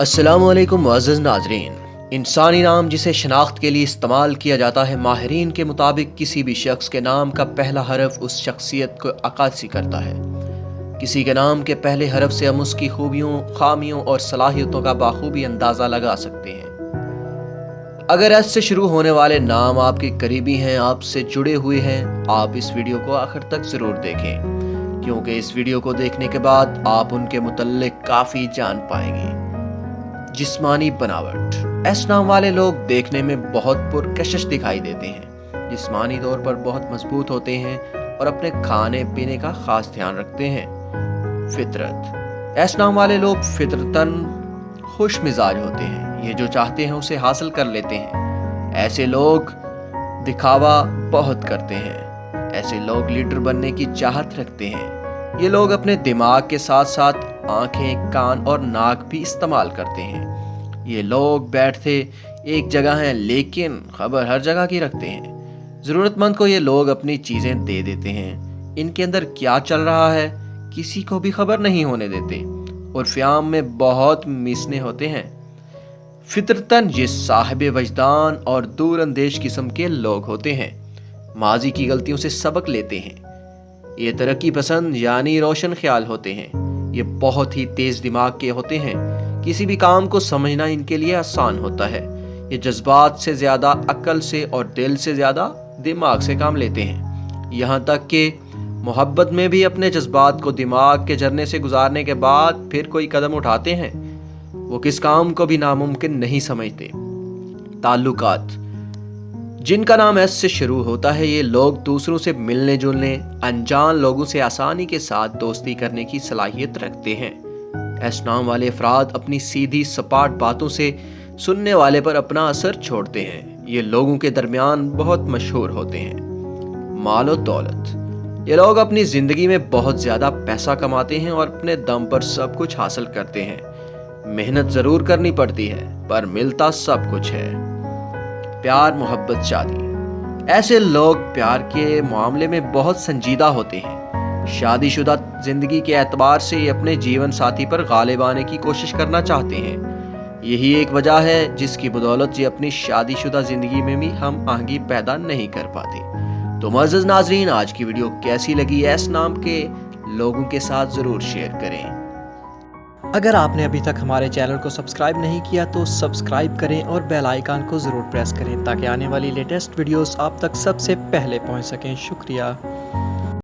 अस्सलाम वालेकुम मुअज़्ज़ज़ नाज़रीन। इंसानी नाम जिसे शनाख्त के लिए इस्तेमाल किया जाता है, माहिरीन के मुताबिक किसी भी शख्स के नाम का पहला हरफ उस शख्सियत को अक्कासी करता है। किसी के नाम के पहले हरफ से हम उसकी खूबियों, खामियों और सलाहियतों का बाखूबी अंदाज़ा लगा सकते हैं। अगर एस से शुरू होने वाले नाम आपके करीबी हैं, आपसे जुड़े हुए हैं, आप इस वीडियो को आखिर तक ज़रूर देखें, क्योंकि इस वीडियो को देखने के बाद आप उनके मुतल्लिक काफ़ी जान पाएंगे। जिस्मानी बनावट। एस नाम वाले लोग देखने में बहुत पुरकशिश दिखाई देते हैं, जिस्मानी तौर पर बहुत मजबूत होते हैं और अपने खाने पीने का खास ध्यान रखते हैं। फितरत। एस नाम वाले लोग फितरतन खुश मिजाज होते हैं, ये जो चाहते हैं उसे हासिल कर लेते हैं। ऐसे लोग दिखावा बहुत करते हैं। ऐसे लोग लीडर बनने की चाहत रखते हैं। ये लोग अपने दिमाग के साथ साथ आंखें, कान और नाक भी इस्तेमाल करते हैं। ये लोग बैठते एक जगह हैं लेकिन खबर हर जगह की रखते हैं। ज़रूरतमंद को ये लोग अपनी चीज़ें दे देते हैं। इनके अंदर क्या चल रहा है किसी को भी खबर नहीं होने देते और फ़याम में बहुत मिसने होते हैं। फितरतन ये साहिब वजदान और दूर अंदेश किस्म के लोग होते हैं। माजी की गलतियों से सबक लेते हैं। ये तरक्की पसंद यानी रोशन ख्याल होते हैं। ये बहुत ही तेज दिमाग के होते हैं। किसी भी काम को समझना इनके लिए आसान होता है। ये जज्बात से ज़्यादा अक्ल से और दिल से ज़्यादा दिमाग से काम लेते हैं। यहाँ तक कि मोहब्बत में भी अपने जज्बात को दिमाग के झरने से गुजारने के बाद फिर कोई कदम उठाते हैं। वो किस काम को भी नामुमकिन नहीं समझते। ताल्लुकात। जिनका नाम एस से शुरू होता है, ये लोग दूसरों से मिलने जुलने, अनजान लोगों से आसानी के साथ दोस्ती करने की सलाहियत रखते हैं। एस नाम वाले अफराद अपनी सीधी सपाट बातों से सुनने वाले पर अपना असर छोड़ते हैं। ये लोगों के दरमियान बहुत मशहूर होते हैं। माल और दौलत। ये लोग अपनी ज़िंदगी में बहुत ज़्यादा पैसा कमाते हैं और अपने दम पर सब कुछ हासिल करते हैं। मेहनत ज़रूर करनी पड़ती है पर मिलता सब कुछ है। प्यार, मोहब्बत, शादी। ऐसे लोग प्यार के मामले में बहुत संजीदा होते हैं। शादीशुदा जिंदगी के एतबार से ये अपने जीवन साथी पर गालिब आने की कोशिश करना चाहते हैं। यही एक वजह है जिसकी बदौलत ये अपनी शादीशुदा जिंदगी में भी हम आहंगी पैदा नहीं कर पाते। तो मुअज़्ज़ज़ नाज़रीन, आज की वीडियो कैसी लगी एस नाम के लोगों के साथ ज़रूर शेयर करें। अगर आपने अभी तक हमारे चैनल को सब्सक्राइब नहीं किया तो सब्सक्राइब करें और बेल आइकन को ज़रूर प्रेस करें ताकि आने वाली लेटेस्ट वीडियोस आप तक सबसे पहले पहुंच सकें। शुक्रिया।